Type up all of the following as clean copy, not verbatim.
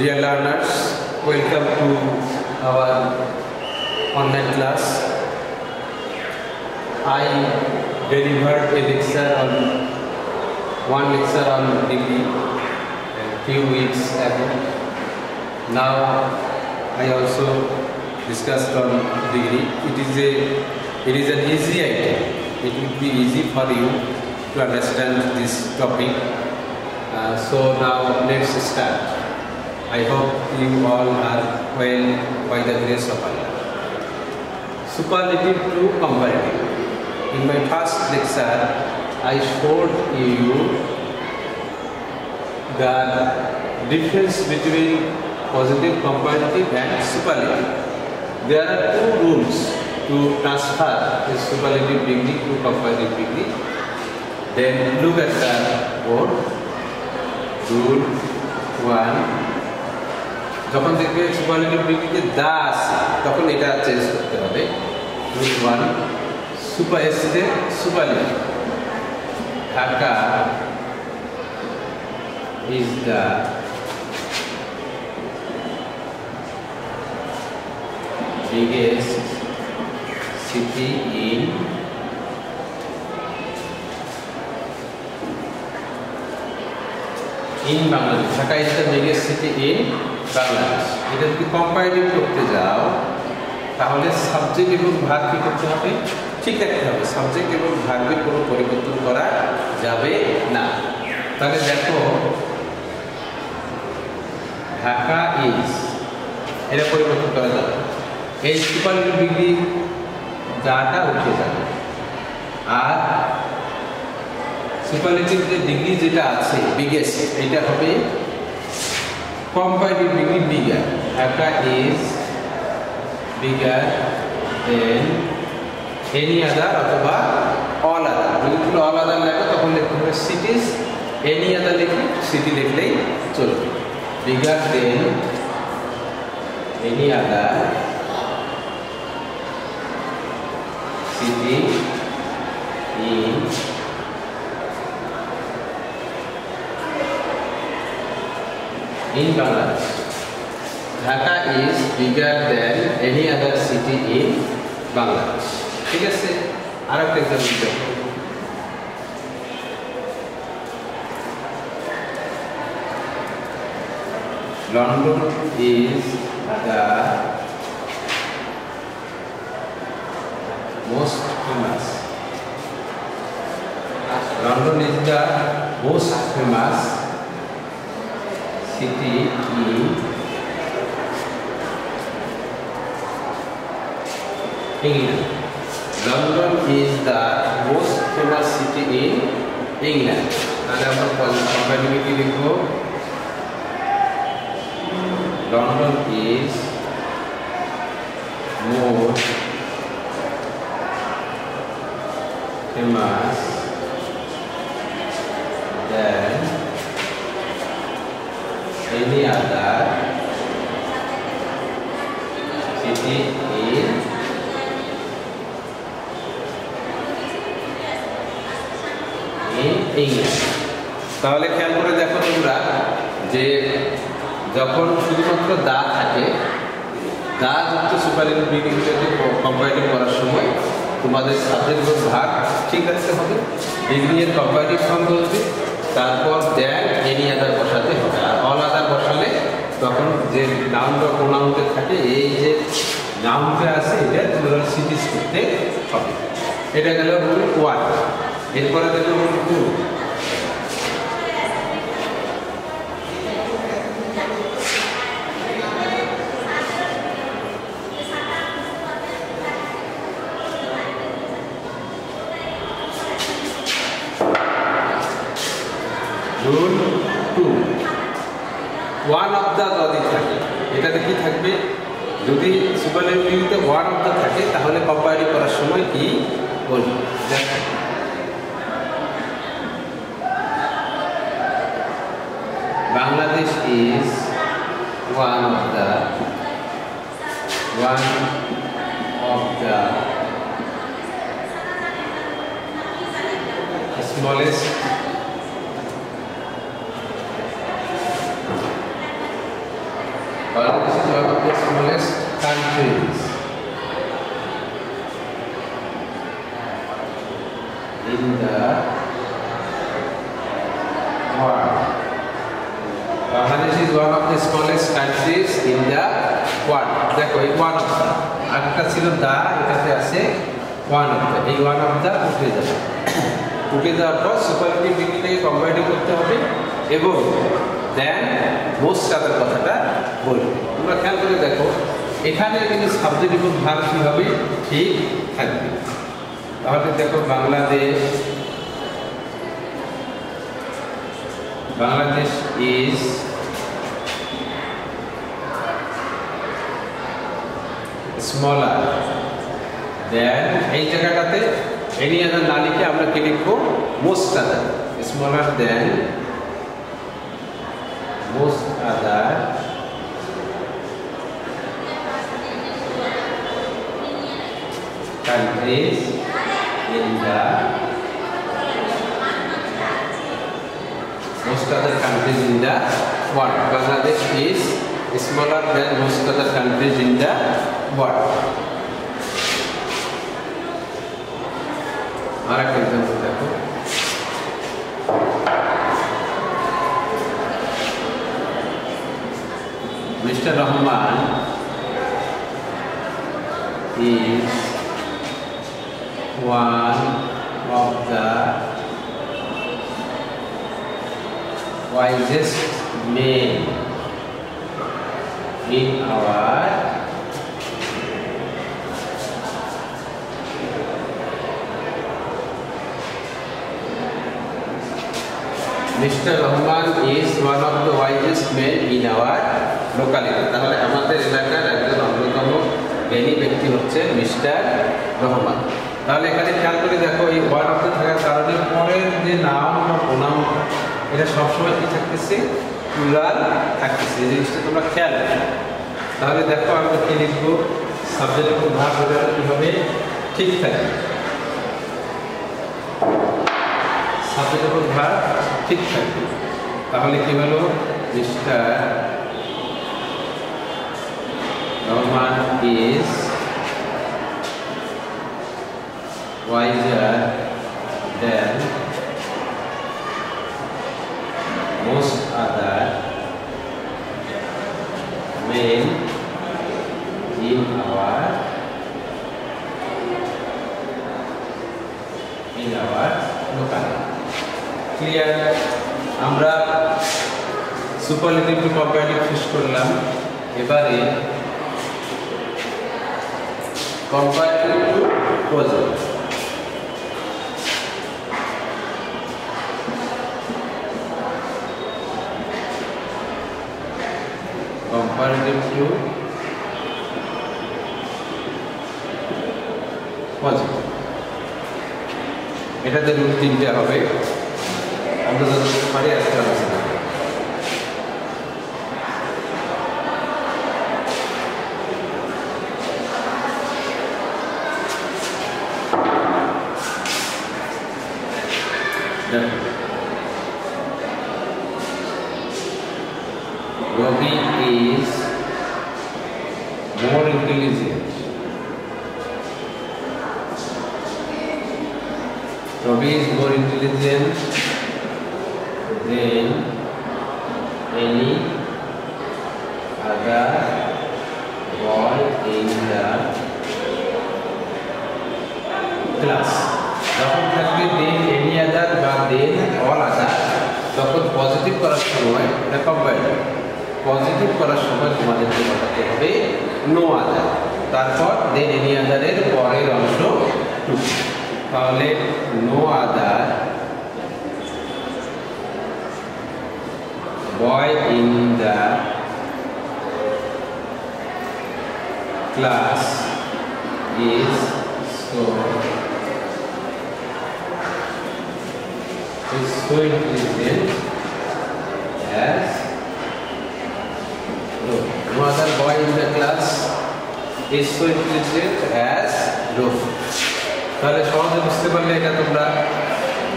Dear learners, welcome to our online class. I delivered a lecture one lecture on degree a few weeks ago. Now I also discussed on degree. It is an easy item. It will be easy for you to understand this topic. So now let's start. I hope you all are well by the grace of Allah. Superlative to comparative. In my first lecture, I showed you the difference between positive comparative and superlative. There are two rules to transfer a superlative degree to comparative degree. Then look at the board. Rule 1. যখন দেখবে superlative ডিগ্রিতে দা আছে তখন এটা change করতে হবে। Rule 1 super এসে superlative Dhaka is the biggest city in Bangladesh. Dhaka is the biggest city in Bangladesh. এটা যদি কম্পারেটিভ করতে যাও তাহলে সাবজেক্ট এবং ভার্ব কি করতে হবে? ঠিক রাখতে হবে। সাবজেক্ট এবং ভার্বের কোনো পরিবর্তন করা যাবে না। তাহলে দেখো ঢাকা ইজ এটা পরিবর্তন করা যাবে। এই সুপারলেটিভ ডিগ্রি যাটা উঠে যাবে। আর সুপারলেটিভ যে ডিগ্রি যেটা আছে বিগেস্ট এটা হবে comparative degree bigger. Dhaka is bigger than any other অথবা অল আদার। যদি তুমি অল আদার লেখো তখন লিখতে হবে সিটিজ, এনি আদার লিখলে সিটি লিখলেই চলবে। Bigger than any other city in Bangladesh. Dhaka is bigger than any other city in Bangladesh. ঠিক আছে? আরেকটা एग्जांपल দেখো। London is the most famous. London is the most famous city in England. London is the most famous city in England. তাহলে আমরা comparative লিখব London is more famous than any other city in England. তাহলে খেয়াল করে দেখো তোমরা যে যখন শুধুমাত্র দা থাকে, দা যুক্ত সুপারলেটিভ ডিগ্রিটাকে কম্পারেটিভ করার সময় তোমাদের সাবজেক্ট এবং ভার্ব ঠিক রাখতে হবে। ডিগ্রি এর কম্পারেটিভ ফর্ম বলবে, তারপর দেন এনি আদার বসাতে হবে। আর অল আদার বসালে তখন যে নাউন বা প্রোনাউনটা থাকে এই যে নাউনটা আছে এটা প্লুরাল সিটিজ করতে হবে। এটা গেল রুল 1। এরপরে গেল rule 2। Rule 2 one of the যদি থাকে এটাতে কি থাকবে? যদি সুপারলেটিভ ডিগ্রিতে ওয়ান অফ দ্য থাকে তাহলে কম্পারেটিভ করার সময় কি বলবো? দেখো Bangladesh is one of the smallest Bangladesh is one of the smallest countries in the world. Bangladesh is one of the smallest countries in the world. দেখো এই one of the আরেকটা ছিল দা, এটাতে আছে one of the, এই one of the উঠে যাবে। উঠে যাওয়ার পর সুপারলেটিভ ডিগ্রিটাকে কম্পারেটিভ করতে হবে এবং দেন মোস্ট আদার কথাটা বলবে। তোমরা খেয়াল করে দেখো এখানে কিন্তু সাবজেক্ট এবং ভার্ব কি হবে, ঠিক থাকবে। তাহলে দেখো বাংলাদেশ ইজ স্মলার দেন, এই জায়গাটাতে এনি আদার না লিখে আমরা কি লিখবো, most other. Smaller then most other countries in the most other countries in the world. Bangladesh is smaller than most other countries in the world. আরেকটা एग्जांपल দেখো, Mr. Rahman is one of the wisest men in our Mr. Rahman is one of the wisest men in our locality. তাহলে আমাদের এলাকার একজন অন্যতম জ্ঞানী ব্যক্তি হচ্ছে মিস্টার রহমান। তাহলে এখানে খেয়াল করে দেখো এই ওয়ান অফ দ্য থাকার কারণে পরের যে নাম বা প্রোনাউন এটা সবসময় কি থাকতেছে, প্লুরাল থাকতেছে। এই জিনিসটা তোমরা খেয়াল রাখো। তাহলে দেখো আমরা কি লিখবো, সাবজেক্ট এবং ভার্ব কি হবে, ঠিক থাকবে। সাবজেক্ট এবং ভার্ব ঠিক থাকবে। তাহলে কি হলো, mister Rahman is wiser than most other men in our locality. Clear? আমরা সুপারলেটিভ টু কম্পারেটিভ শেষ করলাম। এবারে comparative two positive. comparative to positive, এটাতে রুল তিনটে হবে। আমরা যতটুকু পারি আজকে আলোচনা করি। Robbie is more intelligent. Robbie is more intelligent than any other boy in the class. যখন থাকবে দেন এনি আদার বা দেন অল আদার, তখন পজিটিভ করার সময় এটা কম্পারেটিভ। পজিটিভ করার সময় তোমাদেরকে বলাতে হবে নো আদার, তারপর দেন এনি আদারের পরের অংশ টু। তাহলে no other boy in the class is so intelligent as no other boy in the class is so intelligent as Rohit. তাহলে সহজে বুঝতে পারলে এটা তোমরা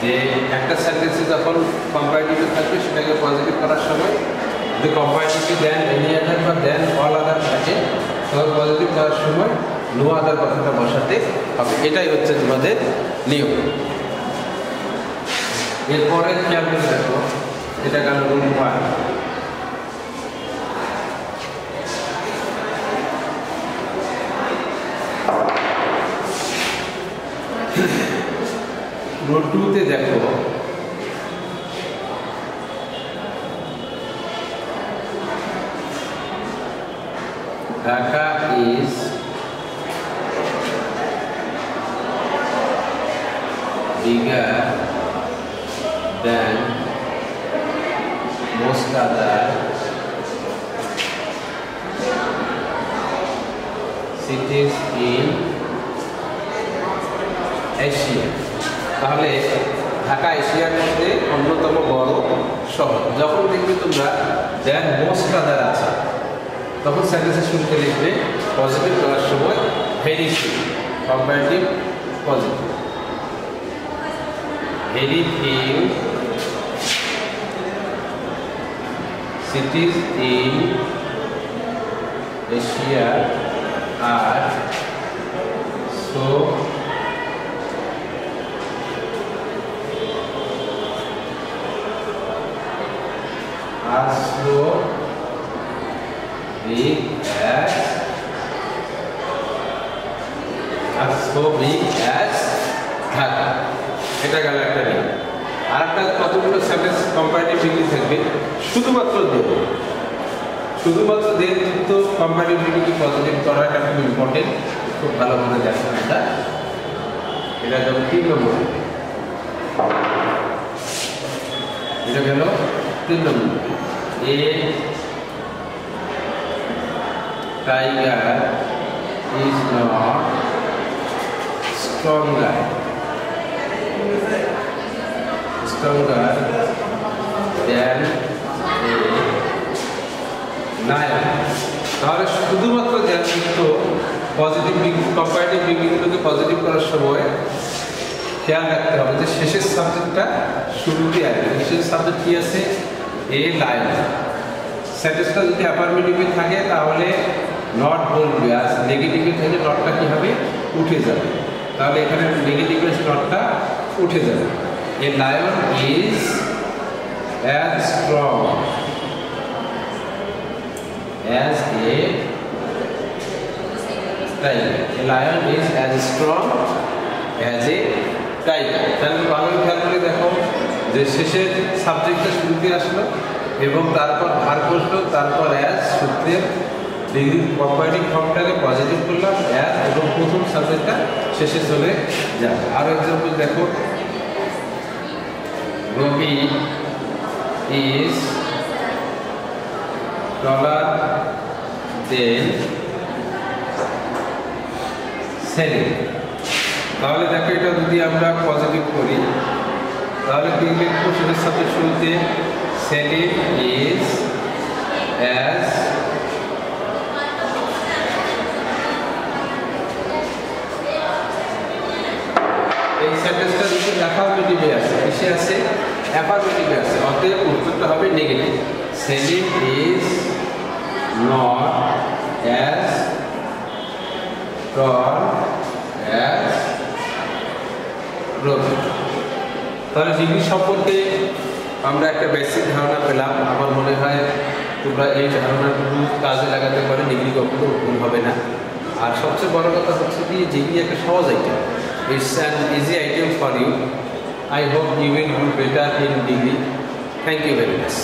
যে একটা সেন্টেন্সে যখন কম্পারেটিভ থাকবে সেটাকে পজিটিভ করার সময় যদি কম্পারেটিভলি দেন এনি আদার বা দেন অল আদার থাকে তখন পজিটিভ দেওয়ার সময় নো আদার কথাটা বসাতে হবে। এটাই হচ্ছে তোমাদের নিয়ম। এরপরে খেয়াল করে দেখো, এটা গেল রুল 1। রুল 2 তে দেখো Dhaka is bigger than most other cities in Asia। তাহলে ঢাকা এশিয়ার মধ্যে অন্যতম বড় শহর। যখন দেখবে তোমরা দেন মোস্ট আদার আছে তখন সেন্টেন্সের শুরুতে লিখবে পজিটিভ করার সময় very few, comparative positive. Very few cities in Asia are so big as Dhaka। এটা গেল একটা নিয়ম। আর একটা কতগুলো সেন্টেন্স কম্পারেটিভ ডিগ্রি থাকবে, শুধুমাত্র দেন তো কম্পারেটিভ ডিগ্রি পজিটিভ করাটা খুব ইম্পর্টেন্ট। খুব ভালো করে দেখো এটা যেমন 3 নম্বর, এটা গেল 3 নম্বর। A tiger is not stronger than a lion। তাহলে শুধুমাত্র যুক্ত পজিটিভ কম্পারেটিভ ডিগ্রিগুলোকে পজিটিভ করার সময় খেয়াল রাখতে হবে যে শেষের সাবজেক্টটা শুরুতে আসবে। শেষের সাবজেক্ট কি আছে? A lion. সেন্টেন্সটা যদি অ্যাফার্মেটিভে থাকে তাহলে নট বলবে, আর নেগেটিভে থাকে নটটা কি হবে? উঠে যাবে। তাহলে এখানে নেগেটিভে নটটা উঠে যাবে। A lion is as strong as a tiger. A lion is as strong as a tiger. তাহলে ভালো খেয়াল করে দেখো যে শেষের সাবজেক্টটা শুরুতে আসলো এবং তারপর ভার বসলো, তারপর অ্যাজ সূত্রের ডিগ্রি কম্পারেটিভ ফর্মটাকে পজিটিভ করলাম অ্যাজ, এবং প্রথম সাবজেক্টটা শেষে চলে যায়। আরও এক্সাম্পল দেখো, রবি ইজ টলার দেন সেলিম। তাহলে দেখো এটা যদি আমরা পজিটিভ করি তাহলে কি লিখবো? শেষের সাবজেক্ট শুরুতে সেলিম ইজ অ্যাজ এই সেন্টেন্সটা যদি অ্যাফার্মেটিভে আছে, এসে আছে অ্যাফার্মেটিভে আছে, অতএব উত্তরটা হবে negative. Selim is not as tall as Ravi. তাহলে ডিগ্রি সম্পর্কে আমরা একটা বেসিক ধারণা পেলাম। আমার মনে হয় তোমরা এই ধারণাগুলো কাজে লাগাতে পারে, ডিগ্রি কখনো ভুল হবে না। আর সবচেয়ে বড় কথা হচ্ছে কি, ডিগ্রি একটা সহজ item. It's an easy item for you. I hope you will do better in degree. Thank you very much.